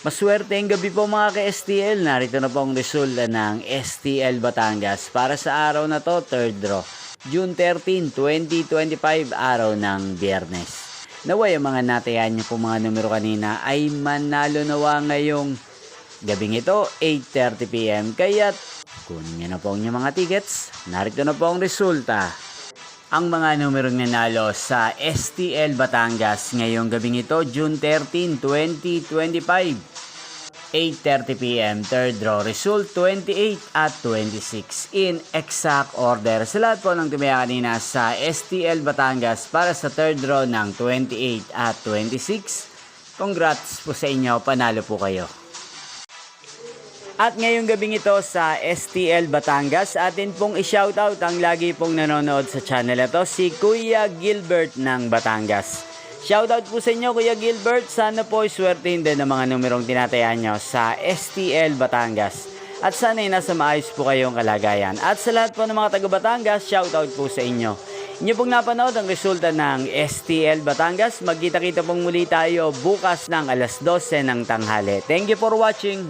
Maswerteng gabi po mga ka-STL. Narito na po ang resulta ng STL Batangas para sa araw na to, third draw. June 13, 2025, araw ng Biyernes. Naway ang mga natayan niyo po mga numero kanina ay manalo nawa ngayong gabing ito, 8:30 PM. Kaya kunin niyo na po ang inyong mga tickets. Narito na po ang resulta. Ang mga numerong nanalo sa STL Batangas ngayong gabing ito, June 13, 2025. 8:30 PM, third draw, result 28 at 26 in exact order. Sa lahat po ng tumaya kanina sa STL Batangas para sa third draw ng 28 at 26, congrats po sa inyo, panalo po kayo. At ngayong gabing ito sa STL Batangas, atin pong i-shoutout ang lagi pong nanonood sa channel ito, si Kuya Gilbert ng Batangas. Shoutout po sa inyo Kuya Gilbert, sana po iswertein din ang mga numerong tinatayaan nyo sa STL Batangas. At sana ay nasa maayos po kayong kalagayan. At sa lahat po ng mga taga Batangas, shoutout po sa inyo. Inyo pong napanood ang resulta ng STL Batangas. Magkita-kita pong muli tayo bukas ng alas 12 ng tanghali. Thank you for watching.